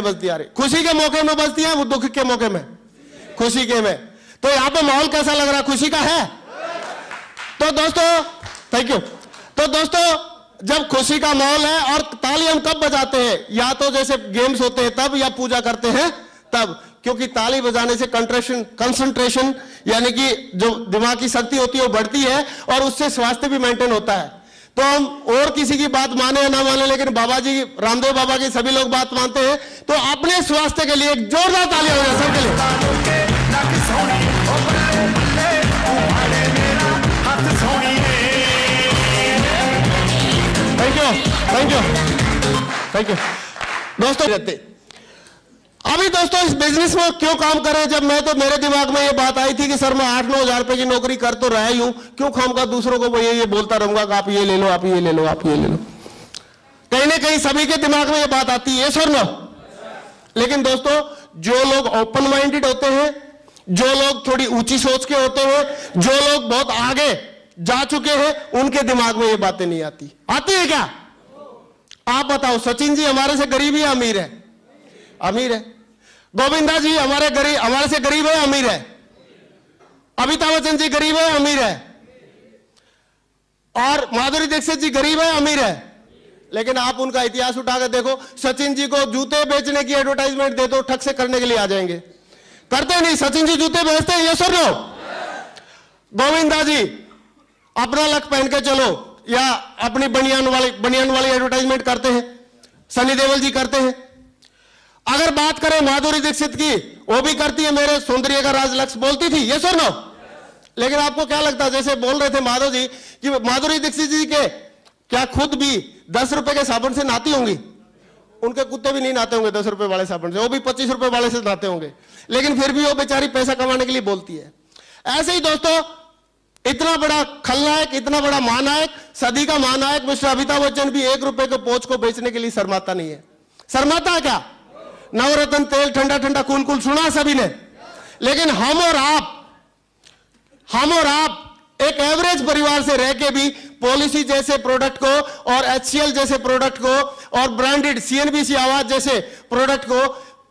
बजती आ रही, खुशी के मौके में बजती है, वो दुख के मौके में, खुशी के में। तो यहाँ पे माहौल कैसा लग रहा है? खुशी का है। तो दोस्तों थैंक यू। तो दोस्तों जब खुशी का माहौल है, और ताली हम कब बजाते हैं? या तो जैसे गेम्स होते हैं तब, या पूजा करते हैं तब, क्योंकि ताली बजाने से कंसंट्रेशन यानी कि जो दिमाग की शक्ति होती है वो बढ़ती है, और उससे स्वास्थ्य भी मेंटेन होता है। तो हम और किसी की बात माने या ना माने, लेकिन बाबा जी, रामदेव बाबा की सभी लोग बात मानते हैं। तो अपने स्वास्थ्य के लिए एक जोरदार ताली हो जाए सबके लिए। Thank you thank you thank you. दोस्तों रहते अभी दोस्तों इस बिजनेस में क्यों काम करें? जब मैं तो मेरे दिमाग में ये बात आई थी कि सर मैं 8-9 हजार रुपए की नौकरी कर तो रहा ही हूं, क्यों खामखा दूसरों को मैं ये बोलता रहूंगा कि आप ये ले लो, आप ये ले लो, आप ये ले लो। कहीं ना कहीं सभी के दिमाग में ये बात आती है, सर ना। लेकिन दोस्तों जो लोग ओपन माइंडेड होते हैं, जो लोग थोड़ी ऊंची सोच के होते हैं, जो लोग बहुत आगे जा चुके हैं, उनके दिमाग में ये बातें नहीं आती। आती है क्या? आप बताओ। सचिन जी हमारे से गरीब है अमीर है? अमीर है। गोविंदा जी हमारे से गरीब है अमीर है? अमिताभ बच्चन जी गरीब है अमीर है? और माधुरी दीक्षित जी गरीब है अमीर है? लेकिन आप उनका इतिहास उठाकर देखो, सचिन जी को जूते बेचने की एडवर्टाइजमेंट दे दो, ठग से करने के लिए आ जाएंगे। करते नहीं, सचिन जी जूते बेचते हैं, ये सुन लो। गोविंदा जी अपना लक पहन के चलो, या अपनी बनियान वाली एडवर्टाइजमेंट करते हैं, सनी देओल जी करते हैं। अगर बात करें माधुरी दीक्षित की, वो भी करती है, मेरे सौंदर्य का राज लक्ष्य बोलती थी, ये सुनो। लेकिन आपको क्या लगता है, जैसे बोल रहे थे माधव जी कि माधुरी दीक्षित जी के क्या खुद भी 10 रुपए के साबुन से नहाती होंगी? उनके कुत्ते भी नहीं नहाते होंगे 10 रुपए वाले साबुन से, वो भी 25 रुपए वाले से नहाते होंगे, लेकिन फिर भी वो बेचारी पैसा कमाने के लिए बोलती है। ऐसे ही दोस्तों इतना बड़ा खलनायक, इतना बड़ा महानायक, सदी का महानायक मिस्टर अमिताभ बच्चन भी 1 रुपए के पोंछ को बेचने के लिए शर्माता नहीं है। शर्माता है क्या? नवरत्न तेल ठंडा ठंडा कूल कूल सुना सभी ने। लेकिन हम और आप एक एवरेज परिवार से रह के भी पॉलिसी जैसे प्रोडक्ट को, और HCL जैसे प्रोडक्ट को, और ब्रांडेड CNBC आवाज जैसे प्रोडक्ट को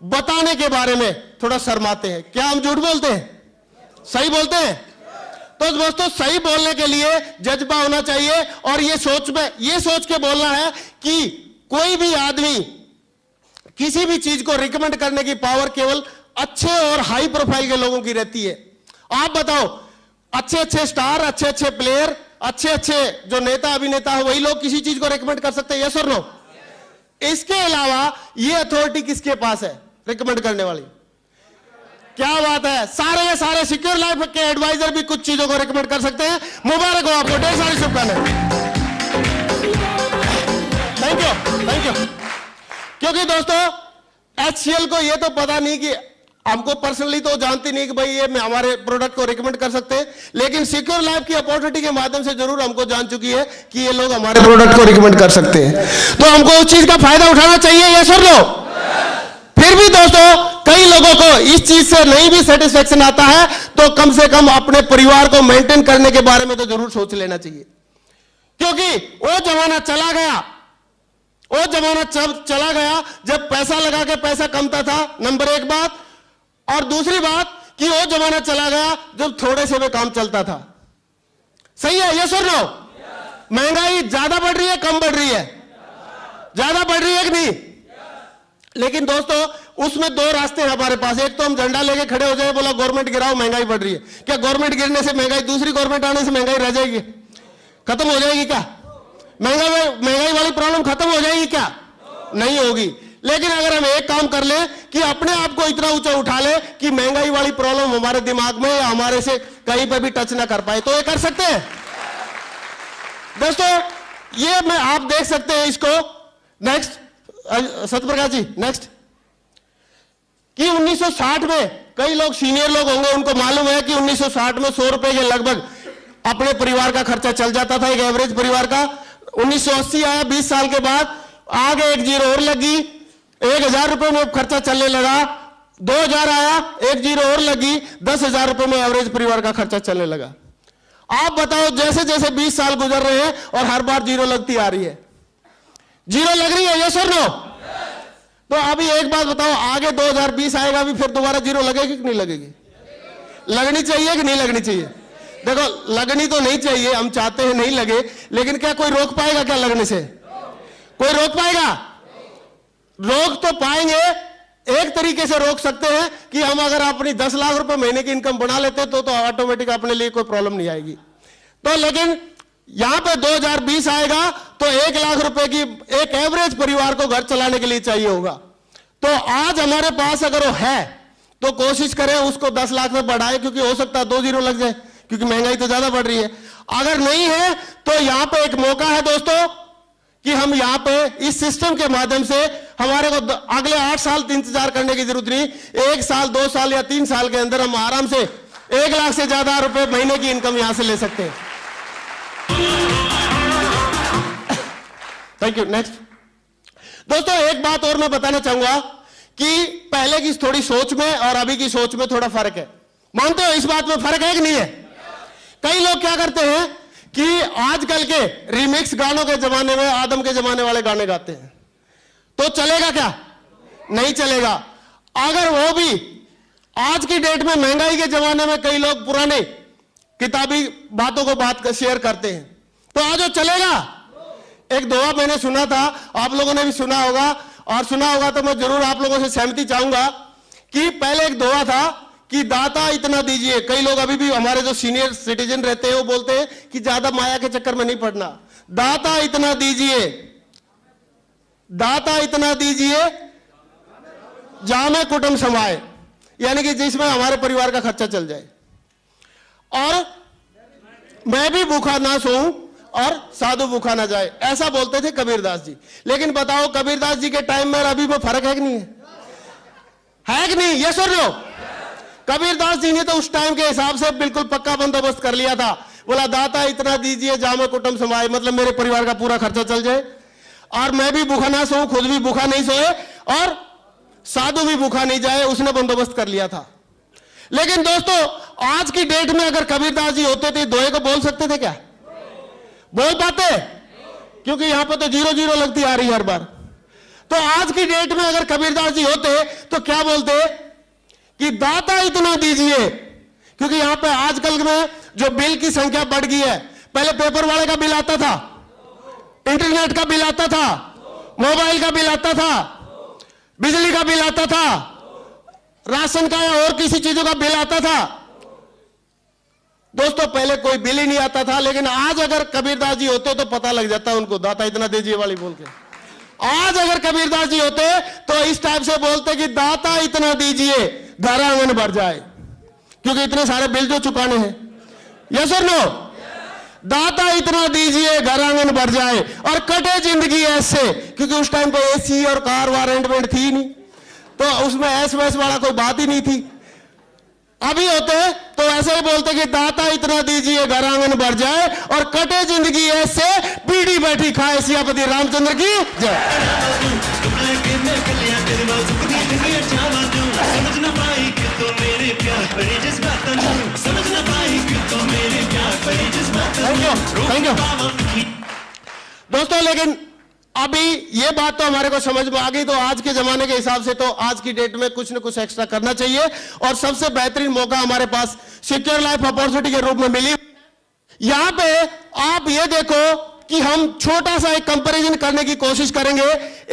बताने के बारे में थोड़ा शर्माते हैं। क्या हम झूठ बोलते हैं? सही बोलते हैं? तो दोस्तों सही बोलने के लिए जज्बा होना चाहिए, और ये सोच के बोलना है कि कोई भी आदमी किसी भी चीज को रिकमेंड करने की पावर केवल अच्छे और हाई प्रोफाइल के लोगों की रहती है। आप बताओ, अच्छे स्टार, अच्छे प्लेयर, अच्छे जो नेता अभिनेता है, वही लोग किसी चीज को रिकमेंड कर सकते हैं, यस और नो? इसके अलावा ये अथॉरिटी किसके पास है रिकमेंड करने वाली? क्या बात है, सारे सिक्योर लाइफ के एडवाइजर भी कुछ चीजों को रिकमेंड कर सकते हैं। मुबारक हो आपको, ढेर सारी शुभकामनाएं। Thank you. क्योंकि दोस्तों HCL को ये तो पता नहीं कि हमको पर्सनली तो जानती नहीं कि भाई ये हमारे प्रोडक्ट को रिकमेंड कर सकते हैं, लेकिन सिक्योर लाइफ की अपॉर्चुनिटी के माध्यम से जरूर हमको जान चुकी है कि ये लोग हमारे प्रोडक्ट को रिकमेंड कर सकते हैं। तो हमको उस चीज का फायदा उठाना चाहिए, ये सुन लो। फिर भी दोस्तों कई लोगों को इस चीज से नहीं भी सेटिस्फेक्शन आता है, तो कम से कम अपने परिवार को मेंटेन करने के बारे में तो जरूर सोच लेना चाहिए। क्योंकि वो जमाना चला गया जब पैसा लगा के पैसा कमता था, नंबर 1 बात। और दूसरी बात कि वो जमाना चला गया जब थोड़े से में काम चलता था। सही है, ये सुन लो। महंगाई ज्यादा बढ़ रही है, कम बढ़ रही है? ज्यादा बढ़ रही है कि नहीं? लेकिन दोस्तों उसमें 2 रास्ते हैं हमारे पास। एक तो हम झंडा लेके खड़े हो जाए, बोला गवर्नमेंट गिराओ, महंगाई बढ़ रही है। क्या गवर्नमेंट गिरने से महंगाई, दूसरी गवर्नमेंट आने से महंगाई रह जाएगी? खत्म हो जाएगी क्या? महंगाई वाली प्रॉब्लम खत्म हो जाएगी क्या? नहीं होगी। लेकिन अगर हम एक काम कर ले कि अपने आप को इतना ऊंचा उठा ले कि महंगाई वाली प्रॉब्लम हमारे दिमाग में या हमारे से कहीं पे भी टच ना कर पाए, तो ये कर सकते हैं दोस्तों। ये आप देख सकते हैं इसको। नेक्स्ट सत्यप्रकाश जी, नेक्स्ट। कि 1960 में कई लोग सीनियर लोग होंगे, उनको मालूम है कि 1960 में 100 रुपए के लगभग अपने परिवार का खर्चा चल जाता था, एक एवरेज परिवार का। 1980 आया, 20 साल के बाद आगे 1 जीरो और लगी, 1000 रुपए में खर्चा चलने लगा। 2000 आया, 1 जीरो और लगी, 10,000 रुपए में एवरेज परिवार का खर्चा चलने लगा। आप बताओ, जैसे जैसे 20 साल गुजर रहे हैं और हर बार जीरो लगती आ रही है, जीरो लग रही है, ये सुन लो। तो अभी एक बात बताओ, आगे 2020 आएगा, अभी फिर दोबारा जीरो लगेगी कि नहीं लगेगी? लगनी चाहिए कि नहीं लगनी चाहिए? देखो, लगनी तो नहीं चाहिए, हम चाहते हैं नहीं लगे, लेकिन क्या कोई रोक पाएगा क्या लगने से? कोई रोक पाएगा? रोक तो पाएंगे, एक तरीके से रोक सकते हैं कि हम अगर अपनी 10 लाख रुपए महीने की इनकम बना लेते तो ऑटोमेटिक अपने लिए कोई प्रॉब्लम नहीं आएगी। तो लेकिन यहां पे 2020 आएगा तो 1 लाख रुपए की एक एवरेज परिवार को घर चलाने के लिए चाहिए होगा। तो आज हमारे पास अगर वो है तो कोशिश करें उसको 10 लाख में बढ़ाए, क्योंकि हो सकता है 2 जीरो लग जाए, क्योंकि महंगाई तो ज्यादा बढ़ रही है। अगर नहीं है तो यहां पे एक मौका है दोस्तों कि हम यहां पे इस सिस्टम के माध्यम से हमारे को अगले 8 साल इंतजार करने की जरूरत नहीं, 1 साल 2 साल या 3 साल के अंदर हम आराम से 1 लाख से ज्यादा रुपए महीने की इनकम यहां से ले सकते हैं। Thank you. नेक्स्ट दोस्तों, एक बात और मैं बताना चाहूंगा कि पहले की थोड़ी सोच में और अभी की सोच में थोड़ा फर्क है। मानते हो इस बात में फर्क है कि नहीं है? कई लोग क्या करते हैं कि आजकल के रिमिक्स गानों के जमाने में आदम के जमाने वाले गाने गाते हैं, तो चलेगा क्या? नहीं चलेगा। अगर वो भी आज की डेट में महंगाई के जमाने में कई लोग पुराने किताबी बातों को बात शेयर करते हैं, तो आज वो चलेगा? एक दोहा मैंने सुना था, आप लोगों ने भी सुना होगा, और सुना होगा तो मैं जरूर आप लोगों से सहमति चाहूंगा कि पहले एक दोहा था कि दाता इतना दीजिए। कई लोग अभी भी हमारे जो सीनियर सिटीजन रहते हैं वो बोलते हैं कि ज्यादा माया के चक्कर में नहीं पड़ना। दाता इतना दीजिए, दाता इतना दीजिए जामे कुटुंब समाए, यानी कि जिसमें हमारे परिवार का खर्चा चल जाए, और मैं भी भूखा ना सोऊं और साधु भूखा ना जाए, ऐसा बोलते थे कबीरदास जी। लेकिन बताओ कबीरदास जी के टाइम में अभी में फर्क है कि नहीं है? है कि नहीं? ये सुन लो, कबीरदास जी ने तो उस टाइम के हिसाब से बिल्कुल पक्का बंदोबस्त कर लिया था। बोला दाता इतना दीजिए जामे कुटुंब समाए, मतलब मेरे परिवार का पूरा खर्चा चल जाए, और मैं भी भूखा ना सोऊं, खुद भी भूखा नहीं सोए, और साधु भी भूखा नहीं जाए, उसने बंदोबस्त कर लिया था। लेकिन दोस्तों, आज की डेट में अगर कबीरदास जी होते थे, दोहे को बोल सकते थे क्या? बोल पाते? क्योंकि यहां पर तो 0-0 लगती आ रही है हर बार। तो आज की डेट में अगर कबीरदास जी होते तो क्या बोलते कि दाता इतना दीजिए, क्योंकि यहां पे आजकल में जो बिल की संख्या बढ़ गई है। पहले पेपर वाले का बिल आता था, इंटरनेट का बिल आता था, मोबाइल का बिल आता था, बिजली का बिल आता था, राशन का या और किसी चीजों का बिल आता था। दोस्तों पहले कोई बिल ही नहीं आता था, लेकिन आज अगर कबीरदास जी होते तो पता लग जाता उनको, दाता इतना दीजिए वाली बोल के। आज अगर कबीरदास जी होते तो इस टाइप से बोलते कि दाता इतना दीजिए घर आंगन भर जाए, क्योंकि इतने सारे बिल जो चुकाने हैं। यस और नो? दाता इतना दीजिए घर आंगन भर जाए और कटे जिंदगी ऐसे, क्योंकि उस टाइम पे एसी और कार वारंट थी नहीं, तो उसमें ऐस वैस वाला कोई बात ही नहीं थी। अभी होते तो ऐसे ही बोलते कि दाता इतना दीजिए घर आंगन भर जाए और कटे जिंदगी ऐसे, पीढ़ी बैठी खाए सियापति रामचंद्र की जय। थैंक यू दोस्तों। लेकिन अभी ये बात तो हमारे को समझ में आ गई, तो आज के जमाने के हिसाब से तो आज की डेट में कुछ न कुछ एक्स्ट्रा करना चाहिए, और सबसे बेहतरीन मौका हमारे पास सिक्योर लाइफ अपॉर्चुनिटी के रूप में मिली। यहां पे आप ये देखो कि हम छोटा सा एक कंपैरिजन करने की कोशिश करेंगे।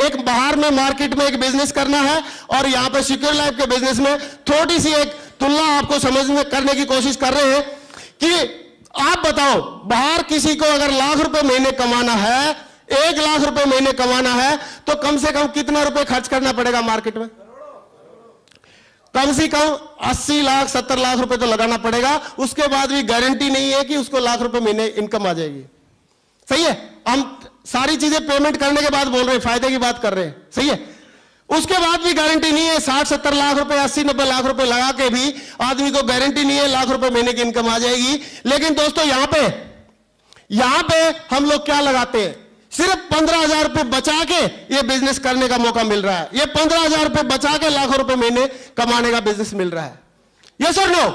एक बाहर में मार्केट में एक बिजनेस करना है, और यहां पे सिक्योर लाइफ के बिजनेस में थोड़ी सी एक तुलना आपको समझने करने की कोशिश कर रहे हैं कि आप बताओ, बाहर किसी को अगर लाख रुपए महीने कमाना है, 1 लाख रुपए महीने कमाना है, तो कम से कम कितना रुपए खर्च करना पड़ेगा मार्केट में? कम से कम 80 लाख 70 लाख रुपए तो लगाना पड़ेगा। उसके बाद भी गारंटी नहीं है कि उसको लाख रुपए महीने इनकम आ जाएगी। सही है? हम सारी चीजें पेमेंट करने के बाद बोल रहे हैं, फायदे की बात कर रहे हैं। सही है? उसके बाद भी गारंटी नहीं है। 60-70 लाख रुपए 80-90 लाख रुपए लगा के भी आदमी को गारंटी नहीं है लाख रुपए महीने की इनकम आ जाएगी। लेकिन दोस्तों यहां पे हम लोग क्या लगाते हैं? सिर्फ 15,000 रुपए बचा के ये बिजनेस करने का मौका मिल रहा है। ये 15,000 रुपए बचा के लाखों रुपए महीने कमाने का बिजनेस मिल रहा है। यस और नो?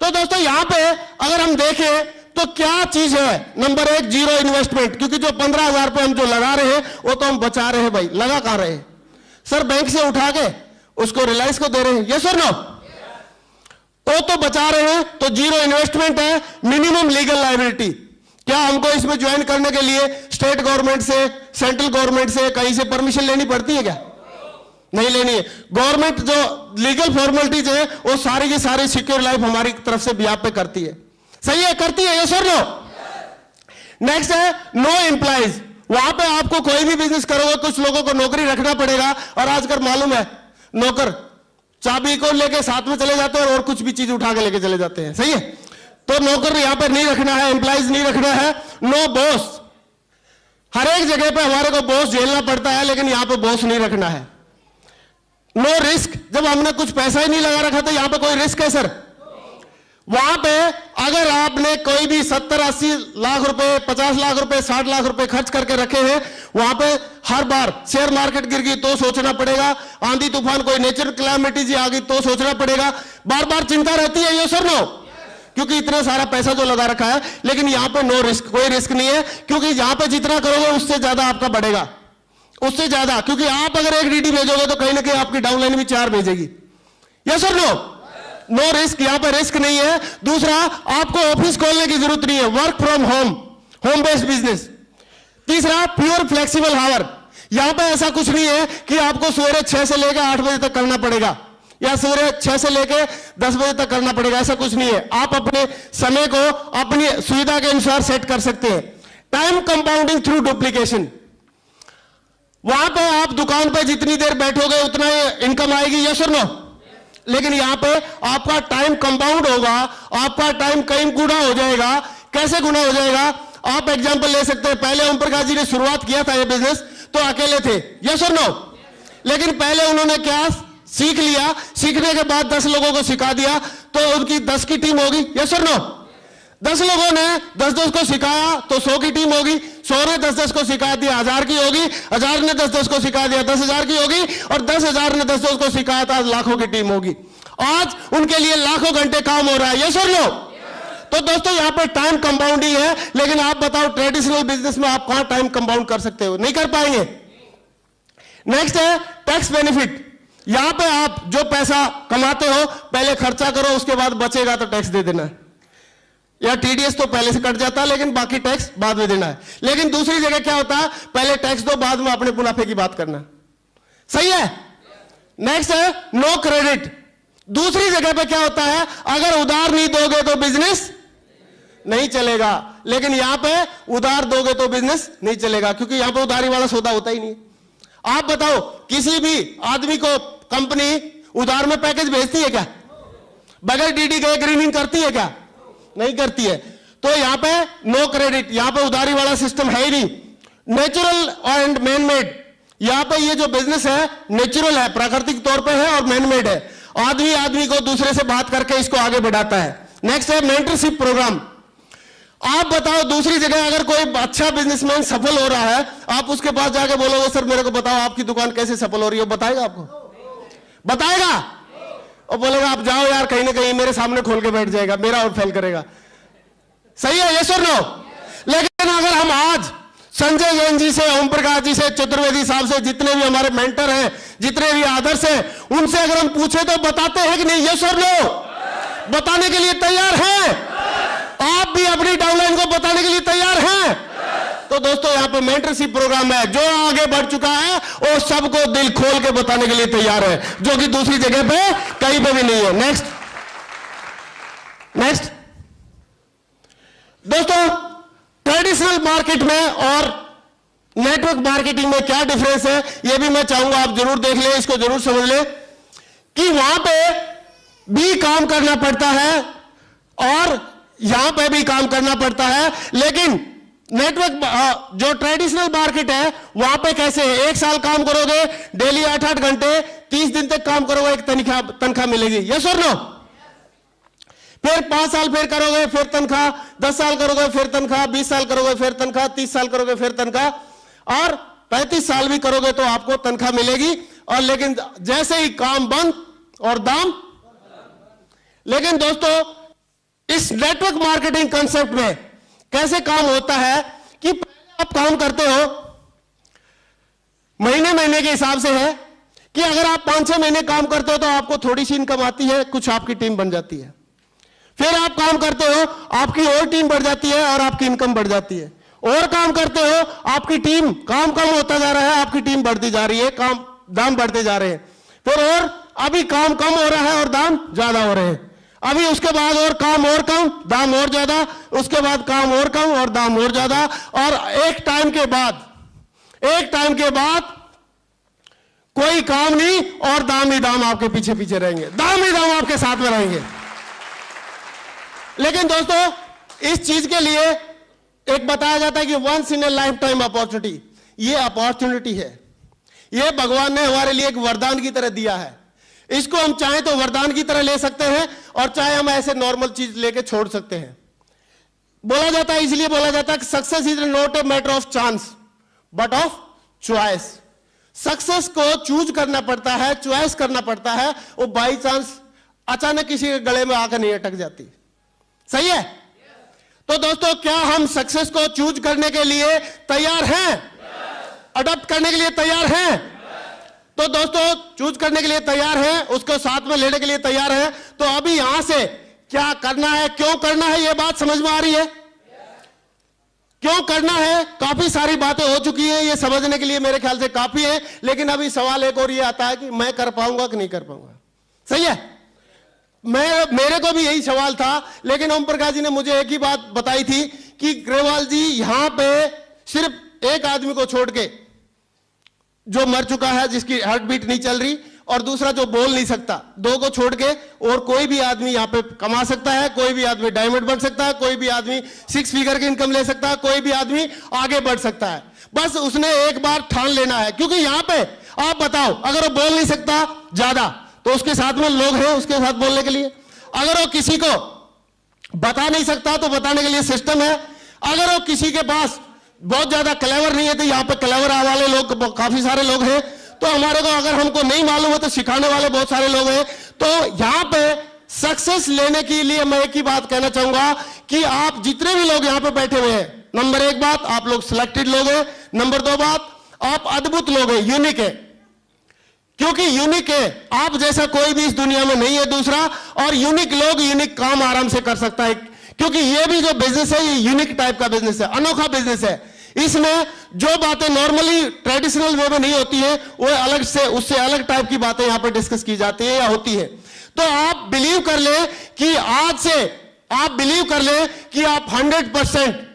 तो दोस्तों यहां पे अगर हम देखें तो क्या चीज है? नंबर 1 जीरो इन्वेस्टमेंट, क्योंकि जो 15,000 रुपए हम जो लगा रहे हैं वो तो हम बचा रहे हैं भाई, लगा कहां रहे हैं? सर बैंक से उठा के उसको रिलायंस को दे रहे हैं, यस और नो? तो बचा रहे हैं, तो जीरो इन्वेस्टमेंट है, मिनिमम लीगल लायबिलिटी। क्या हमको इसमें ज्वाइन करने के लिए स्टेट गवर्नमेंट से, सेंट्रल गवर्नमेंट से, कहीं से परमिशन लेनी पड़ती है क्या? नहीं लेनी है। गवर्नमेंट जो लीगल फॉर्मेलिटीज है वो सारी की सारी सिक्योर लाइफ हमारी तरफ से यहाँ पे करती है, सही है? करती है, यस और नो? नेक्स्ट है नो एम्प्लॉइज। वहां पे आपको कोई भी बिजनेस करोगे कुछ लोगों को नौकरी रखना पड़ेगा, और आजकल मालूम है नौकर चाबी को लेके साथ में चले जाते हैं और कुछ भी चीज उठा के लेके चले जाते हैं, सही है? तो नौकर यहां पे नहीं रखना है, एम्प्लॉइज नहीं रखना है। No boss. हर एक जगह पे हमारे को बॉस झेलना पड़ता है, लेकिन यहां पे बॉस नहीं रखना है। No risk. जब हमने कुछ पैसा ही नहीं लगा रखा तो यहां पे कोई रिस्क है सर? वहां पे अगर आपने कोई भी 70-80 लाख रुपए, 50 लाख रुपए, 60 लाख रुपए खर्च करके रखे हैं, वहां पे हर बार शेयर मार्केट गिर गई तो सोचना पड़ेगा, आंधी तूफान कोई नेचुरल कैलामिटी आ गई तो सोचना पड़ेगा, बार बार चिंता रहती है, ये सर नो? क्योंकि इतना सारा पैसा जो लगा रखा है। लेकिन यहां पे नो रिस्क, कोई रिस्क नहीं है, क्योंकि यहां पे जितना करोगे उससे ज्यादा आपका बढ़ेगा, उससे ज्यादा। क्योंकि आप अगर एक डीडी भेजोगे तो कहीं ना कहीं आपकी डाउनलाइन भी 4 भेजेगी, yes sir no? No risk, यहां पर रिस्क नहीं है। दूसरा, आपको ऑफिस खोलने की जरूरत नहीं है, work from home, home based business. तीसरा, प्योर फ्लेक्सिबल हावर। यहां पर ऐसा कुछ नहीं है कि आपको सवेरे 6 से लेकर 8 बजे तक करना पड़ेगा, या सवेरे 6 से लेकर 10 बजे तक करना पड़ेगा, ऐसा कुछ नहीं है। आप अपने समय को अपनी सुविधा के अनुसार सेट कर सकते हैं। Time compounding through duplication. वहां पर आप दुकान पर जितनी देर बैठोगे उतना इनकम आएगी, यस और नो? लेकिन यहां पे आपका टाइम कंपाउंड होगा, आपका टाइम कई गुना हो जाएगा। कैसे गुना हो जाएगा? आप एग्जांपल ले सकते हैं। पहले ओम प्रकाश जी ने शुरुआत किया था ये बिजनेस तो अकेले थे, यस और नो? लेकिन पहले उन्होंने क्या सीख लिया, सीखने के बाद 10 लोगों को सिखा दिया तो उनकी 10 की टीम होगी, यस और नो? 10 लोगों ने 10-10 को सिखाया तो 100 की टीम होगी, 100 ने 10-10 को सिखा दिया 1000 की होगी, 1000 ने 10-10 को सिखा दिया 10,000 की होगी, और 10,000 ने 10-10 को सिखाया था लाखों की टीम होगी। आज उनके लिए लाखों घंटे काम हो रहा है, यस और नो? तो दोस्तों यहां पे टाइम कंपाउंडिंग है। लेकिन आप बताओ ट्रेडिशनल बिजनेस में आप कहां टाइम कंपाउंड कर सकते हो? नहीं कर पाएंगे। नेक्स्ट है टैक्स बेनिफिट। यहां पे आप जो पैसा कमाते हो पहले खर्चा करो, उसके बाद बचेगा तो टैक्स दे देना है, या टीडीएस तो पहले से कट जाता है लेकिन बाकी टैक्स बाद में देना है। लेकिन दूसरी जगह क्या होता है, पहले टैक्स दो बाद में अपने मुनाफे की बात करना, सही है? नेक्स्ट है नो क्रेडिट। दूसरी जगह पे क्या होता है, अगर उधार नहीं दोगे तो बिजनेस नहीं चलेगा, लेकिन यहां पे उधार दोगे तो बिजनेस नहीं चलेगा, क्योंकि यहां पे उधारी वाला सौदा होता ही नहीं। आप बताओ किसी भी आदमी को कंपनी उधार में पैकेज भेजती है क्या? बगैर डीडी गए ग्रीनिंग करती है क्या? नहीं करती है। तो यहां पे नो क्रेडिट, यहां पे उधारी वाला सिस्टम है ही नहीं। Natural and man made. यहां पे ये जो बिजनेस है नेचुरल है, प्राकृतिक तौर पे है, और मैन मेड है। आदमी आदमी को दूसरे से बात करके इसको आगे बढ़ाता है। नेक्स्ट है मेंटरशिप प्रोग्राम। आप बताओ दूसरी जगह अगर कोई अच्छा बिजनेसमैन सफल हो रहा है, आप उसके पास जाके बोलोगे सर मेरे को बताओ आपकी दुकान कैसे सफल हो रही है, बताएगा आपको? बताएगा? और बोलेगा आप जाओ यार, कहीं ना कहीं मेरे सामने खोल के बैठ जाएगा, मेरा और फेल करेगा, सही है, यस और नो? लेकिन अगर हम आज संजय जैन जी से, ओम प्रकाश जी से, चतुर्वेदी साहब से, जितने भी हमारे मेंटर हैं, जितने भी आदर्श हैं, उनसे अगर हम पूछे तो बताते हैं कि नहीं, यस और नो? बताने के लिए तैयार हैं? आप भी अपनी डाउनलाइन को बताने के लिए तैयार हैं? तो दोस्तों यहां पे मेंटरशिप प्रोग्राम है, जो आगे बढ़ चुका है वो सबको दिल खोल के बताने के लिए तैयार है, जो कि दूसरी जगह पे कहीं पे भी नहीं है। नेक्स्ट दोस्तों, ट्रेडिशनल मार्केट में और नेटवर्क मार्केटिंग में क्या डिफरेंस है, ये भी मैं चाहूंगा आप जरूर देख लें, इसको जरूर समझ लें कि वहां पे भी काम करना पड़ता है और यहां पे भी काम करना पड़ता है। लेकिन नेटवर्क जो ट्रेडिशनल मार्केट है वहां पे कैसे है, 1 साल काम करोगे, डेली 8-8 घंटे, 30 दिन तक काम करोगे, एक तनख्वाह मिलेगी, यस और नो? फिर 5 साल फिर करोगे फिर तनख्वाह, 10 साल करोगे फिर तनख्वाह, 20 साल करोगे फिर तनख्वाह, 30 साल करोगे फिर तनख्वाह, और 35 साल भी करोगे तो आपको तनख्वाह मिलेगी। और लेकिन जैसे ही काम बंद और दाम। लेकिन दोस्तों इस नेटवर्क मार्केटिंग कंसेप्ट में कैसे काम होता है कि पहले आप काम करते हो, महीने महीने के हिसाब से है, कि अगर आप 5-6 महीने काम करते हो तो आपको थोड़ी सी इनकम आती है, कुछ आपकी टीम बन जाती है। फिर आप काम करते हो, आपकी और टीम बढ़ जाती है और आपकी इनकम बढ़ जाती है। और काम करते हो, आपकी टीम काम कम होता जा रहा है, आपकी टीम बढ़ती जा रही है, काम दाम बढ़ते जा रहे हैं। फिर और अभी काम कम हो रहा है और दाम ज्यादा हो रहे हैं। अभी उसके बाद और काम और कम, दाम और ज्यादा, उसके बाद काम और कम और दाम और ज्यादा, और एक टाइम के बाद कोई काम नहीं और दाम ही दाम आपके पीछे पीछे रहेंगे, दाम ही दाम आपके साथ में रहेंगे। लेकिन दोस्तों, इस चीज के लिए एक बताया जाता है कि once in a life time opportunity, ये अपॉर्चुनिटी है, ये भगवान ने हमारे लिए एक वरदान की तरह दिया है। इसको हम चाहे तो वरदान की तरह ले सकते हैं और चाहे हम ऐसे नॉर्मल चीज लेके छोड़ सकते हैं। बोला जाता है, इसलिए बोला जाता है कि success is not a matter of chance but of choice. Success को चूज करना पड़ता है, चॉइस करना पड़ता है, वो बाई चांस अचानक किसी के गले में आकर नहीं अटक जाती। सही है? तो दोस्तों, क्या हम सक्सेस को चूज करने के लिए तैयार हैं? अडॉप्ट करने के लिए तैयार हैं? तो दोस्तों, चूज करने के लिए तैयार हैं, उसको साथ में लेने के लिए तैयार हैं। तो अभी यहां से क्या करना है, क्यों करना है, यह बात समझ में आ रही है? क्यों करना है? काफी सारी बातें हो चुकी हैं, ये समझने के लिए मेरे ख्याल से काफी है। लेकिन अभी सवाल एक और ये आता है कि मैं कर पाऊंगा कि नहीं कर पाऊंगा। सही है? मेरे को भी यही सवाल था, लेकिन ओम प्रकाश जी ने मुझे एक ही बात बताई थी कि ग्रेवाल जी, यहां पे सिर्फ एक आदमी को छोड़ के, जो मर चुका है, जिसकी हार्ट बीट नहीं चल रही, और दूसरा जो बोल नहीं सकता, दो को छोड़ के और कोई भी आदमी यहां पे कमा सकता है, कोई भी आदमी डायमंड बन सकता है, कोई भी आदमी 6 फिगर की इनकम ले सकता है, कोई भी आदमी आगे बढ़ सकता है। बस उसने एक बार ठान लेना है। क्योंकि यहां पे आप बताओ, अगर वो बोल नहीं सकता ज्यादा तो उसके साथ में लोग हैं उसके साथ बोलने के लिए। अगर वो किसी को बता नहीं सकता तो बताने के लिए सिस्टम है। अगर वो किसी के पास बहुत ज्यादा क्लेवर नहीं है तो यहाँ पे क्लेवर वाले लोग काफी सारे लोग हैं। तो हमारे को अगर हमको नहीं मालूम है तो सिखाने वाले बहुत सारे लोग हैं। तो यहाँ पे सक्सेस लेने के लिए मैं एक ही बात कहना चाहूंगा कि आप जितने भी लोग यहाँ पे बैठे हुए हैं, नंबर 1 बात, आप लोग सिलेक्टेड लोग हैं। नंबर 2 बात, आप अद्भुत लोग हैं, यूनिक है। क्योंकि यूनिक है, आप जैसा कोई भी इस दुनिया में नहीं है दूसरा। और यूनिक लोग यूनिक काम आराम से कर सकता है। क्योंकि ये भी जो बिजनेस है, ये यूनिक टाइप का बिजनेस है, अनोखा बिजनेस है। इसमें जो बातें नॉर्मली ट्रेडिशनल वे में नहीं होती है, वो अलग से, उससे अलग टाइप की बातें यहां पर डिस्कस की जाती है या होती है। तो आप बिलीव कर ले कि आज से आप बिलीव कर ले कि आप 100%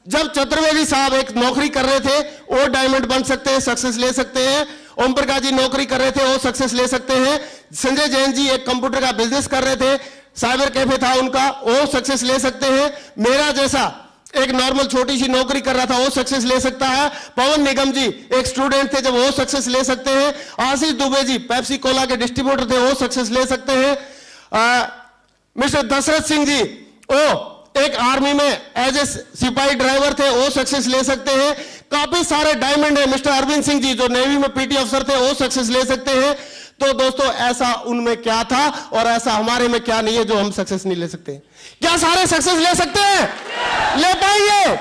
जब चतुर्वेदी साहब एक नौकरी कर रहे थे, वो डायमंड बन सकते हैं, सक्सेस ले सकते हैं। ओम प्रकाश जी नौकरी कर रहे थे, वो सक्सेस ले सकते हैं। संजय जैन जी एक कंप्यूटर का बिजनेस कर रहे थे, साइबर कैफे था उनका, वो सक्सेस ले सकते हैं। मेरा जैसा एक नॉर्मल छोटी सी नौकरी कर रहा था, वो सक्सेस ले सकता है। पवन निगम जी एक स्टूडेंट थे, जब वो सक्सेस ले सकते हैं। आशीष दुबे जी पेप्सी कोला के डिस्ट्रीब्यूटर थे, वो सक्सेस ले सकते हैं। मिस्टर दशरथ सिंह जी वो एक आर्मी में एज ए सिपाही ड्राइवर थे, वो सक्सेस ले सकते हैं। काफी सारे डायमंड है। मिस्टर अरविंद सिंह जी जो नेवी में पीटी अफसर थे, वो सक्सेस ले सकते हैं। तो दोस्तों, ऐसा उनमें क्या था और ऐसा हमारे में क्या नहीं है जो हम सक्सेस नहीं ले सकते? क्या सारे सक्सेस ले सकते हैं? ले पाएंगे?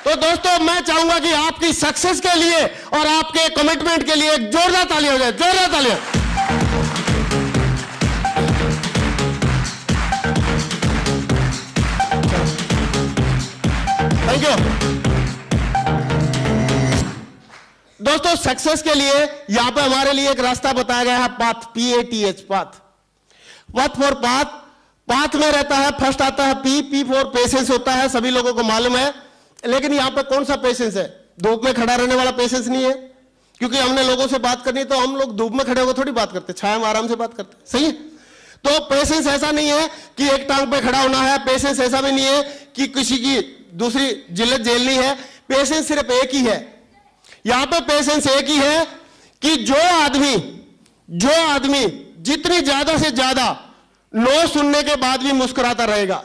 तो दोस्तों, मैं चाहूंगा कि आपकी सक्सेस के लिए और आपके कमिटमेंट के लिए एक जोरदार ताली हो जाए, जोरदार तालियां। Thank you. दोस्तों, सक्सेस के लिए यहां पे हमारे लिए एक रास्ता बताया गया है, path, PATH, path. What for path? Path में रहता है, फर्स्ट आता है P फॉर पेशेंस होता है, सभी लोगों को मालूम है। लेकिन यहां पे कौन सा पेशेंस है? धूप में खड़ा रहने वाला पेशेंस नहीं है। क्योंकि हमने लोगों से बात करनी, तो हम लोग धूप में खड़े होकर थोड़ी बात करते, छाया में आराम से बात करते। सही है? तो पेशेंस ऐसा नहीं है कि एक टांग पे खड़ा होना है। पेशेंस ऐसा भी नहीं है कि किसी की दूसरी जिल्लत झेलनी है। पेशेंस सिर्फ एक ही है। यहां पे पेशेंस एक ही है कि जो आदमी जितनी ज्यादा से ज्यादा नो सुनने के बाद भी मुस्कुराता रहेगा,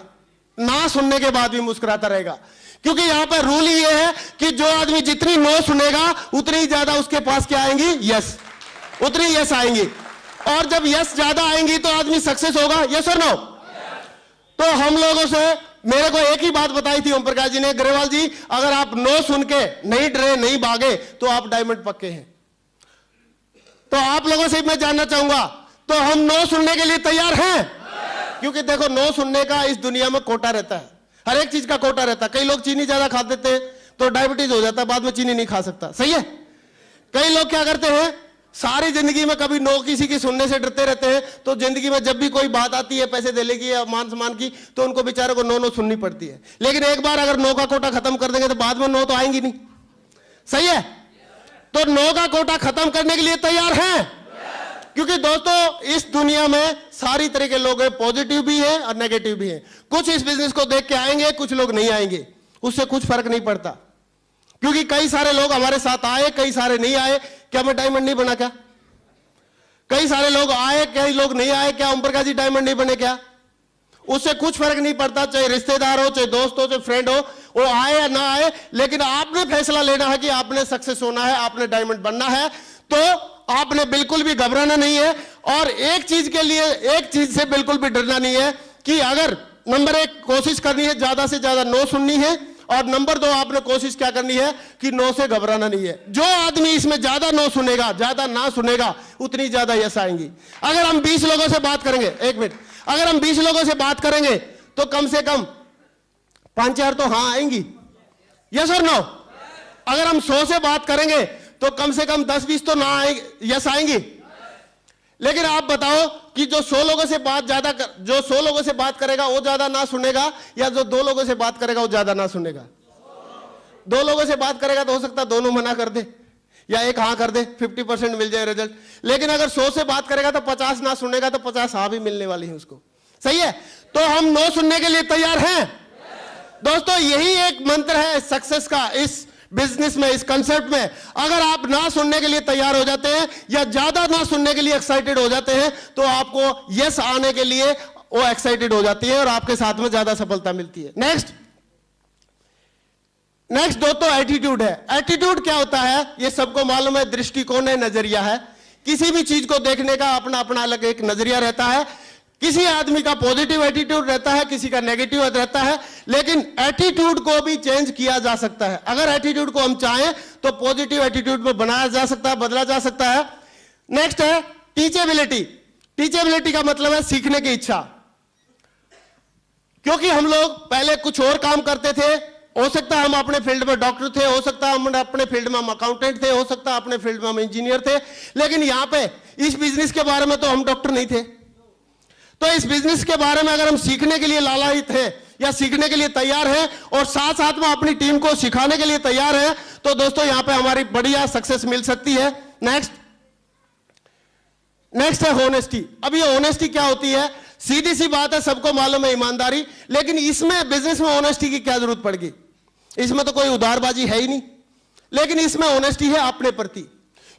ना सुनने के बाद भी मुस्कुराता रहेगा। क्योंकि यहां पर रूल ये है कि जो आदमी जितनी नो सुनेगा उतनी ही ज्यादा उसके पास क्या आएंगी? यस, उतनी यस आएंगी। और जब यस ज्यादा आएंगी तो आदमी सक्सेस होगा। यस और नो? तो हम लोगों से मेरे को एक ही बात बताई थी ओम प्रकाश जी ने, ग्रेवाल जी, अगर आप नो सुन के नहीं डरे, नहीं भागे, तो आप डायमंड पक्के हैं। तो आप लोगों से मैं जानना चाहूंगा, तो हम नो सुनने के लिए तैयार हैं? क्योंकि देखो, नो सुनने का इस दुनिया में कोटा रहता है, हर एक चीज का कोटा रहता है। कई लोग चीनी ज्यादा खा देते हैं तो डायबिटीज हो जाता है, बाद में चीनी नहीं खा सकता, सही है। कई लोग क्या करते हैं, सारी जिंदगी में कभी नो किसी की सुनने से डरते रहते हैं, तो जिंदगी में जब भी कोई बात आती है पैसे देने की या मान सम्मान की, तो उनको बेचारे को नो नो सुननी पड़ती है। लेकिन एक बार अगर नो का कोटा खत्म कर देंगे तो बाद में नो तो आएंगी नहीं, सही है। तो नो का कोटा खत्म करने के लिए तैयार हैं? क्योंकि दोस्तों, इस दुनिया में सारी तरह के लोग हैं, पॉजिटिव भी हैं और नेगेटिव भी हैं। कुछ इस बिजनेस को देख के आएंगे, कुछ लोग नहीं आएंगे, उससे कुछ फर्क नहीं पड़ता। क्योंकि कई सारे लोग हमारे साथ आए, कई सारे नहीं आए। क्या मैं डायमंड नहीं बना क्या? कई सारे लोग आए, कई लोग नहीं आए, क्या ओम प्रकाश जी डायमंड नहीं बने क्या? उससे कुछ फर्क नहीं पड़ता, चाहे रिश्तेदार हो, चाहे दोस्त हो, चाहे फ्रेंड हो, वो आए या ना आए, लेकिन आपने फैसला लेना है कि आपने सक्सेस होना है, आपने डायमंड बनना है। तो आपने बिल्कुल भी घबराना नहीं है, और एक चीज के लिए, एक चीज से बिल्कुल भी डरना नहीं है कि अगर नंबर 1 कोशिश करनी है ज्यादा से ज्यादा नो सुननी है, और नंबर 2 आपने कोशिश क्या करनी है कि नो से घबराना नहीं है। जो आदमी इसमें ज्यादा नो सुनेगा, ज्यादा ना सुनेगा, उतनी ज्यादा यस आएंगी। अगर हम 20 लोगों से बात करेंगे, एक मिनट, अगर हम 20 लोगों से बात करेंगे तो कम से कम 5-4 तो हाँ आएंगी, यस और नो। अगर हम 100 से बात करेंगे तो कम से कम 10-20 तो ना आएंगे, यस आएंगी। लेकिन आप बताओ कि जो 100 लोगों से बात करेगा वो ज्यादा ना सुनेगा, या जो 2 लोगों से बात करेगा वो ज्यादा ना सुनेगा? 2 लोगों से बात करेगा तो हो सकता है दोनों मना कर दे या एक हाँ कर दे, 50% मिल जाए रिजल्ट। लेकिन अगर 100 से बात करेगा तो 50 ना सुनेगा, तो 50 हाँ भी मिलने वाली है उसको, सही है। तो हम नो सुनने के लिए तैयार हैं? दोस्तों, यही एक मंत्र है सक्सेस का इस बिजनेस में, इस कंसेप्ट में। अगर आप ना सुनने के लिए तैयार हो जाते हैं या ज्यादा ना सुनने के लिए एक्साइटेड हो जाते हैं, तो आपको यस आने के लिए वो एक्साइटेड हो जाती है और आपके साथ में ज्यादा सफलता मिलती है। नेक्स्ट दोस्तों, एटीट्यूड है। एटीट्यूड क्या होता है ये सबको मालूम है, दृष्टिकोण है, नजरिया है। किसी भी चीज को देखने का अपना अपना अलग एक नजरिया रहता है। किसी आदमी का पॉजिटिव एटीट्यूड रहता है, किसी का नेगेटिव रहता है, लेकिन एटीट्यूड को भी चेंज किया जा सकता है। अगर एटीट्यूड को हम चाहें तो पॉजिटिव एटीट्यूड में बनाया जा सकता है, बदला जा सकता है। नेक्स्ट है टीचेबिलिटी। टीचेबिलिटी का मतलब है सीखने की इच्छा। क्योंकि हम लोग पहले कुछ और काम करते थे, हो सकता है हम अपने फील्ड में डॉक्टर थे, हो सकता है हम अपने फील्ड में हम अकाउंटेंट थे, हो सकता है अपने फील्ड में हम इंजीनियर थे, लेकिन यहां पे इस बिजनेस के बारे में तो हम डॉक्टर नहीं थे। तो इस बिजनेस के बारे में अगर हम सीखने के लिए लालायित हैं या सीखने के लिए तैयार हैं और साथ साथ में अपनी टीम को सिखाने के लिए तैयार हैं, तो दोस्तों यहां पे हमारी बढ़िया सक्सेस मिल सकती है। नेक्स्ट है होनेस्टी। अब ये होनेस्टी क्या होती है? सीधी सी बात है, सबको मालूम है ईमानदारी, लेकिन इसमें बिजनेस में होनेस्टी की क्या जरूरत पड़ेगी? इसमें तो कोई उधारबाजी है ही नहीं, लेकिन इसमें होनेस्टी है अपने प्रति।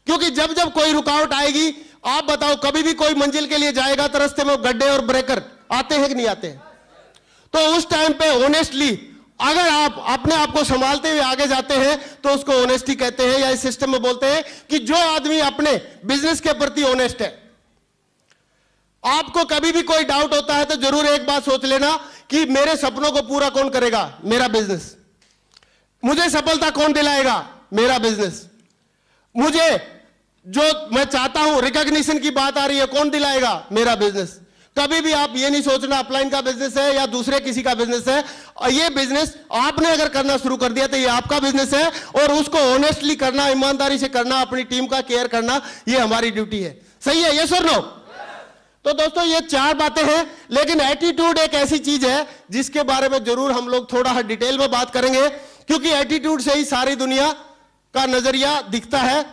क्योंकि जब जब कोई रुकावट आएगी, आप बताओ, कभी भी कोई मंजिल के लिए जाएगा तो रास्ते में गड्ढे और ब्रेकर आते हैं कि नहीं आते हैं? तो उस टाइम पे ऑनेस्टली अगर आप अपने आप को संभालते हुए आगे जाते हैं तो उसको ऑनेस्टी कहते हैं, या इस सिस्टम में बोलते हैं कि जो आदमी अपने बिजनेस के प्रति ऑनेस्ट है। आपको कभी भी कोई डाउट होता है तो जरूर एक बात सोच लेना कि मेरे सपनों को पूरा कौन करेगा? मेरा बिजनेस। मुझे सफलता कौन दिलाएगा? मेरा बिजनेस। मुझे जो मैं चाहता हूं, रिकॉग्निशन की बात आ रही है, कौन दिलाएगा? मेरा बिजनेस। कभी भी आप ये नहीं सोचना अपलाइन का बिजनेस है या दूसरे किसी का बिजनेस है। और ये बिजनेस आपने अगर करना शुरू कर दिया तो ये आपका बिजनेस है, और उसको ऑनेस्टली करना, ईमानदारी से करना, अपनी टीम का केयर करना, ये हमारी ड्यूटी है। सही है? यस और नो? तो दोस्तों ये 4 बातें हैं, लेकिन एटीट्यूड एक ऐसी चीज है जिसके बारे में जरूर हम लोग थोड़ा डिटेल में बात करेंगे, क्योंकि एटीट्यूड से ही सारी दुनिया का नजरिया दिखता है।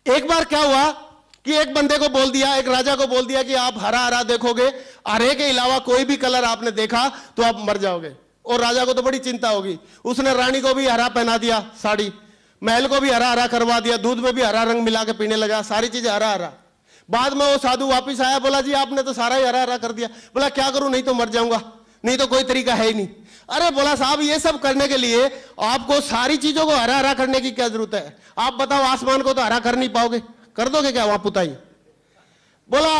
एक बार क्या हुआ कि एक बंदे को बोल दिया, एक राजा को बोल दिया कि आप हरा हरा देखोगे, हरे के अलावा कोई भी कलर आपने देखा तो आप मर जाओगे। और राजा को तो बड़ी चिंता होगी। उसने रानी को भी हरा पहना दिया साड़ी, महल को भी हरा हरा करवा दिया, दूध में भी हरा रंग मिला के पीने लगा, सारी चीजें हरा हरा। बाद में वो साधु वापिस आया, बोला जी आपने तो सारा ही हरा हरा कर दिया। बोला क्या करूं, नहीं तो मर जाऊंगा, नहीं तो कोई तरीका है ही नहीं। अरे बोला साहब, ये सब करने के लिए आपको सारी चीजों को हरा हरा करने की क्या जरूरत है? आप बताओ, आसमान को तो हरा कर नहीं पाओगे, कर दोगे क्या वहां पुताई? बोला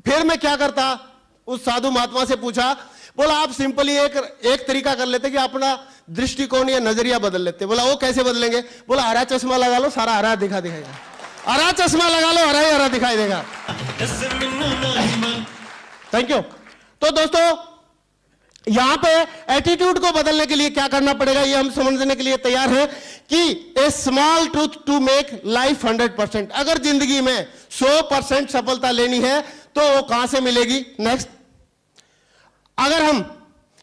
फिर मैं क्या करता? उस साधु महात्मा से पूछा। बोला आप सिंपली एक तरीका कर लेते कि अपना दृष्टिकोण या नजरिया बदल लेते। बोला वो कैसे बदलेंगे? बोला हरा चश्मा लगा लो, सारा हरा दिखा दिखाएगा। हरा चश्मा लगा लो, हरा ही हरा दिखाई देगा। Thank you. तो दोस्तों यहां पे एटीट्यूड को बदलने के लिए क्या करना पड़ेगा, ये हम समझने के लिए तैयार हैं कि a small truth to make life 100%। अगर जिंदगी में 100% सफलता लेनी है तो वो कहां से मिलेगी? नेक्स्ट, अगर हम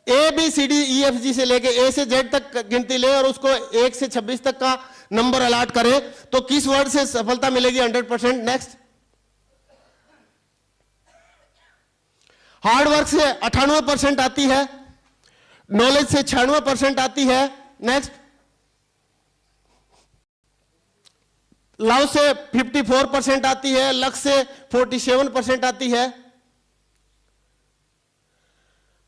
A B C D E F G से लेके ए से जेड तक गिनती ले और उसको 1 से 26 तक का नंबर अलॉट करें तो किस वर्ड से सफलता मिलेगी 100%? नेक्स्ट, हार्ड वर्क से 98% आती है, नॉलेज से 96% आती है। नेक्स्ट, लव से 54% आती है, लक से 47% आती है।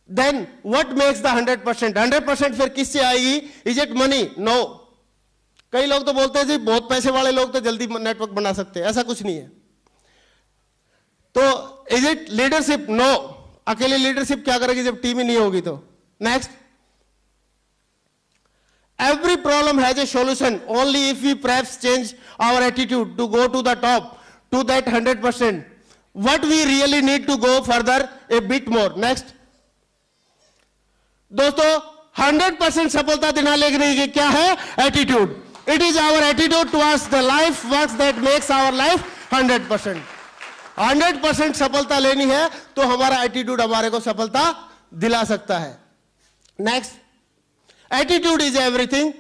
Then what makes the 100%? 100% फिर किससे आएगी? Is it money? नो। कई लोग तो बोलते हैं जी बहुत पैसे वाले लोग तो जल्दी नेटवर्क बना सकते हैं, ऐसा कुछ नहीं है। तो इज इट लीडरशिप? नो। अकेले लीडरशिप क्या करेगी जब टीम ही नहीं होगी तो। Next, every problem has a solution only if we perhaps change our attitude to go to the top, to that 100%. What we really need to go further a bit more. Next, दोस्तों 100% सफलता दिलाने के लिए क्या है? Attitude. It is our attitude towards the life works that makes our life 100%। 100% सफलता लेनी है तो हमारा एटीट्यूड हमारे को सफलता दिला सकता है। Next, attitude is everything.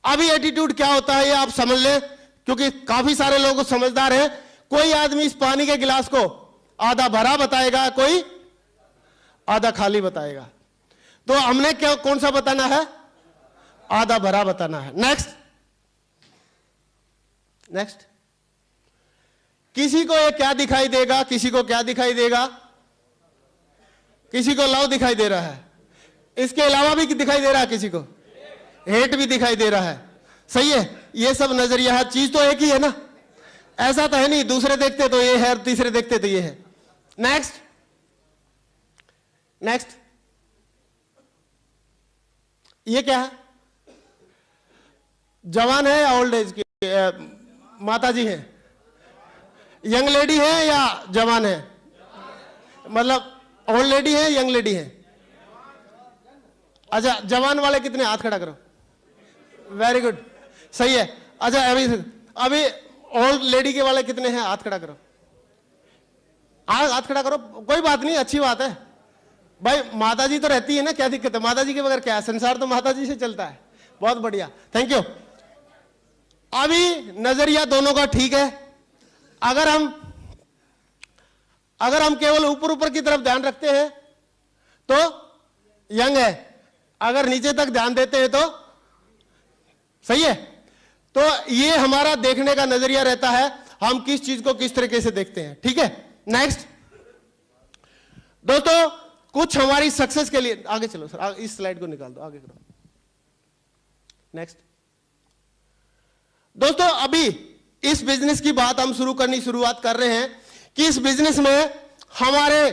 अभी एटीट्यूड क्या होता है ये आप समझ ले, क्योंकि काफी सारे लोग समझदार हैं। कोई आदमी इस पानी के गिलास को आधा भरा बताएगा, कोई आधा खाली बताएगा। तो हमने क्या कौन सा बताना है? आधा भरा बताना है। नेक्स्ट, नेक्स्ट, किसी को ये क्या दिखाई देगा? किसी को क्या दिखाई देगा? किसी को लव दिखाई दे रहा है, इसके अलावा भी दिखाई दे रहा है, किसी को हेट भी दिखाई दे रहा है। सही है, ये सब नजरिया, चीज तो एक ही है ना, ऐसा तो है नहीं दूसरे देखते तो ये है और तीसरे देखते तो ये है। नेक्स्ट, नेक्स्ट, ये क्या है? जवान है या ओल्ड एज की माता जी है? यंग लेडी है या जवान है? मतलब ओल्ड लेडी है, यंग लेडी है? अच्छा, जवान वाले कितने? हाथ खड़ा करो। वेरी गुड, सही है। अच्छा, अभी ओल्ड लेडी के वाले कितने हैं? हाथ खड़ा करो, हाथ खड़ा करो। कोई बात नहीं, अच्छी बात है भाई, माता जी तो रहती है ना, क्या दिक्कत है? माता जी के बगैर क्या है? संसार तो माता जी से चलता है। बहुत बढ़िया, थैंक यू। अभी नजरिया दोनों का ठीक है। अगर हम केवल ऊपर ऊपर की तरफ ध्यान रखते हैं तो यंग है, अगर नीचे तक ध्यान देते हैं तो सही है। तो ये हमारा देखने का नजरिया रहता है, हम किस चीज को किस तरीके से देखते हैं। ठीक है, नेक्स्ट दोस्तों, कुछ हमारी सक्सेस के लिए, आगे चलो सर, इस स्लाइड को निकाल दो, आगे करो। नेक्स्ट दोस्तों, अभी इस बिजनेस की बात हम शुरुआत कर रहे हैं कि इस बिजनेस में हमारे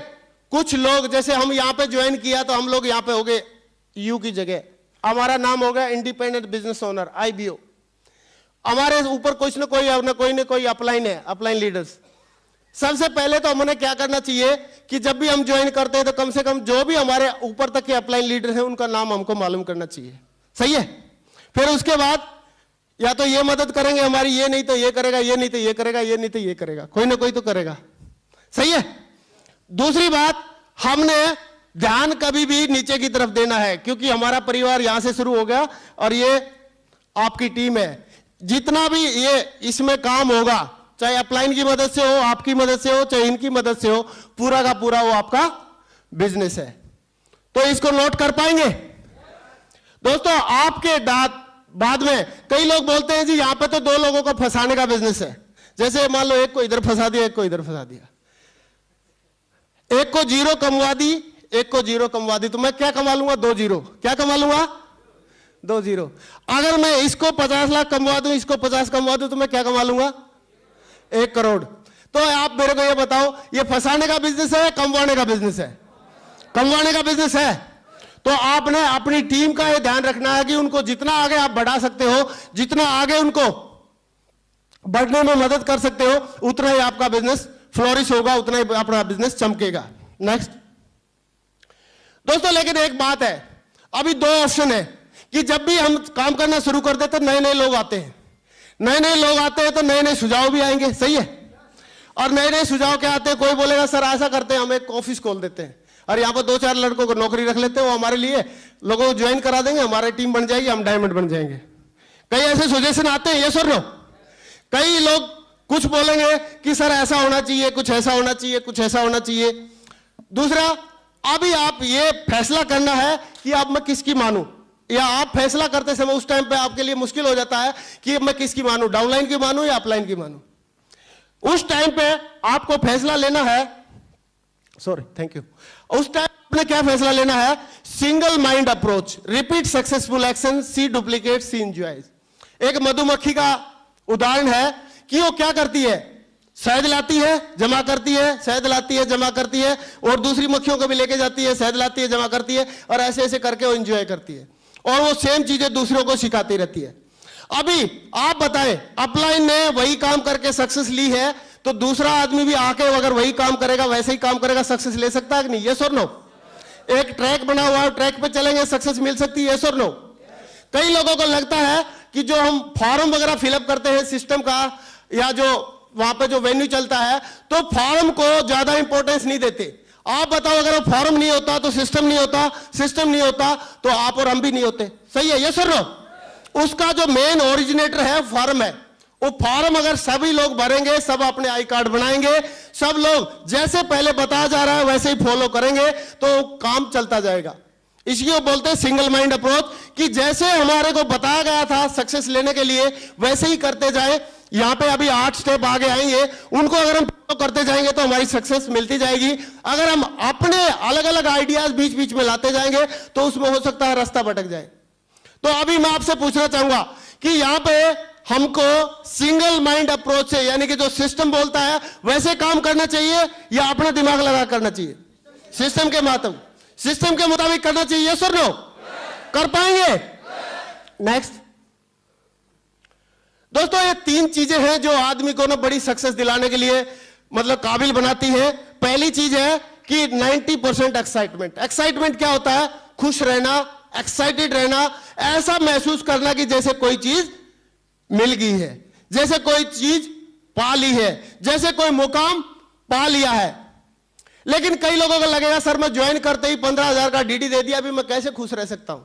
कुछ लोग, जैसे हम यहां पे ज्वाइन किया तो हम लोग यहां पे हो गए यू की जगह, हमारा नाम हो गया इंडिपेंडेंट बिजनेस ओनर, IBO। हमारे ऊपर कुछ न कोई अपलाइन है, अपलाइन लीडर्स। सबसे पहले तो हमें क्या करना चाहिए कि जब भी हम ज्वाइन करते हैं तो कम से कम जो भी हमारे ऊपर तक के अपलाइन लीडर हैं उनका नाम हमको मालूम करना चाहिए। सही है, फिर उसके बाद या तो ये मदद करेंगे हमारी, ये नहीं तो ये करेगा, ये नहीं तो ये करेगा, ये नहीं तो ये करेगा, कोई ना कोई तो करेगा। सही है। दूसरी बात, हमने ध्यान कभी भी नीचे की तरफ देना है, क्योंकि हमारा परिवार यहां से शुरू हो गया और ये आपकी टीम है। जितना भी ये इसमें काम होगा, चाहे अपलाइन की मदद से हो, आपकी मदद से हो, चाहे इनकी मदद से हो, पूरा का पूरा वो आपका बिजनेस है। तो इसको नोट कर पाएंगे दोस्तों? आपके बाद में कई लोग बोलते हैं जी यहां पे तो 2 लोगों को फंसाने का बिजनेस है। जैसे मान लो एक को इधर फंसा दिया, एक को इधर फंसा दिया, एक को 0 कमवा दी, एक को 0 कमवा दी, तो मैं क्या कमा लूंगा? 2 0। क्या कमा लूंगा? 2 0। अगर मैं इसको 50 लाख कमवा दूं, इसको 50 कमवा दूं, तो मैं क्या कमा लूंगा? 1 करोड़। तो आप मेरे को ये बताओ, ये फंसाने का बिजनेस है, कमवाने का बिजनेस है? कमवाने का बिजनेस है। तो आपने अपनी टीम का ये ध्यान रखना है कि उनको जितना आगे आप बढ़ा सकते हो, जितना आगे उनको बढ़ने में मदद कर सकते हो, उतना ही आपका बिजनेस फ्लोरिश होगा, उतना ही अपना बिजनेस चमकेगा। नेक्स्ट दोस्तों, लेकिन एक बात है, अभी दो ऑप्शन है कि जब भी हम काम करना शुरू कर देते नए नए लोग आते हैं, नए नए लोग आते हैं तो नए नए सुझाव भी आएंगे, सही है। और नए नए सुझाव क्या आते हैं, कोई बोलेगा सर ऐसा करते हैं, हम एक ऑफिस खोल देते हैं और यहाँ पर 2-4 लड़कों को नौकरी रख लेते हैं, वो हमारे लिए लोगों को ज्वाइन करा देंगे, हमारी टीम बन जाएगी, हम डायमंड बन जाएंगे। कई ऐसे सजेशन आते हैं, यस और नो। कई लोग कुछ बोलेंगे कि सर ऐसा होना चाहिए, कुछ ऐसा होना चाहिए, कुछ ऐसा होना चाहिए। दूसरा, अभी आप ये फैसला करना है कि अब मैं किसकी मानूं, या आप फैसला करते समय उस टाइम पे आपके लिए मुश्किल हो जाता है कि मैं किसकी मानूं, डाउनलाइन की मानूं या अपलाइन की मानूं। उस टाइम पे आपको फैसला लेना है, सॉरी थैंक यू, उस टाइम आपने क्या फैसला लेना है, single mind approach, repeat successful action, see duplicate, see enjoy. एक मधुमक्खी का उदाहरण है कि वो क्या करती है, शहद लाती है, जमा करती है, शहद लाती है, जमा करती है, और दूसरी मक्खियों को भी लेके जाती है, शहद लाती है, जमा करती है, और ऐसे ऐसे करके वो एंजॉय करती है, और वो सेम चीजें दूसरों को सिखाती रहती है। अभी आप बताएं, अपलाइन ने वही काम करके सक्सेस ली है, तो दूसरा आदमी भी आके अगर वही काम करेगा, वैसे ही काम करेगा, सक्सेस ले सकता है कि नहीं, यस और नो। एक ट्रैक बना हुआ है, ट्रैक पे चलेंगे, सक्सेस मिल सकती है, यस और नो। कई लोगों को लगता है कि जो हम फॉर्म वगैरह फिलअप करते हैं सिस्टम का, या जो वहां पे जो वेन्यू चलता है, तो फॉर्म को ज्यादा इंपॉर्टेंस नहीं देते। आप बताओ, अगर वो फॉर्म नहीं होता तो सिस्टम नहीं होता, सिस्टम नहीं होता तो आप और हम भी नहीं होते, सही है, यस और नो। उसका जो मेन ओरिजिनेटर है फॉर्म है, वो फॉर्म अगर सभी लोग भरेंगे, सब अपने आई कार्ड बनाएंगे, सब लोग जैसे पहले बताया जा रहा है वैसे ही फॉलो करेंगे, तो काम चलता जाएगा। इसलिए बोलते हैं सिंगल माइंड अप्रोच, कि जैसे हमारे को बताया गया था सक्सेस लेने के लिए वैसे ही करते जाए। यहां पे अभी 8 स्टेप आगे आएंगे, उनको अगर हम फॉलो करते जाएंगे तो हमारी सक्सेस मिलती जाएगी। अगर हम अपने अलग अलग आइडियाज बीच बीच में लाते जाएंगे तो उसमें हो सकता है रास्ता भटक जाए। तो अभी मैं आपसे पूछना चाहूंगा कि यहां पे हमको सिंगल माइंड अप्रोच से, यानी कि जो सिस्टम बोलता है वैसे काम करना चाहिए, या अपना दिमाग लगा करना चाहिए, सिस्टम के माध्यम, सिस्टम के मुताबिक करना चाहिए, यस और नो। कर पाएंगे? नेक्स्ट दोस्तों, ये 3 चीजें हैं जो आदमी को ना बड़ी सक्सेस दिलाने के लिए मतलब काबिल बनाती है। पहली चीज है कि 90% एक्साइटमेंट। एक्साइटमेंट क्या होता है? खुश रहना, एक्साइटेड रहना, ऐसा महसूस करना कि जैसे कोई चीज मिल गई है, जैसे कोई चीज पा ली है, जैसे कोई मुकाम पा लिया है। लेकिन कई लोगों को लगेगा सर मैं ज्वाइन करते ही 15,000 का डीडी दे दिया, अभी मैं कैसे खुश रह सकता हूं?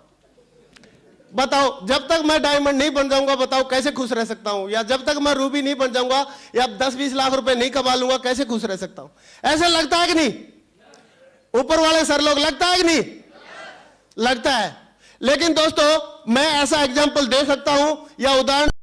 बताओ, जब तक मैं डायमंड नहीं बन जाऊंगा बताओ कैसे खुश रह सकता हूं? या जब तक मैं रूबी नहीं बन जाऊंगा या 10-20 लाख रुपए नहीं कमा लूंगा कैसे खुश रह सकता हूं? ऐसे लगता है कि नहीं? ऊपर वाले सर लोग, लगता है कि नहीं? लगता है। लेकिन दोस्तों, मैं ऐसा एग्जाम्पल दे सकता हूं या उदाहरण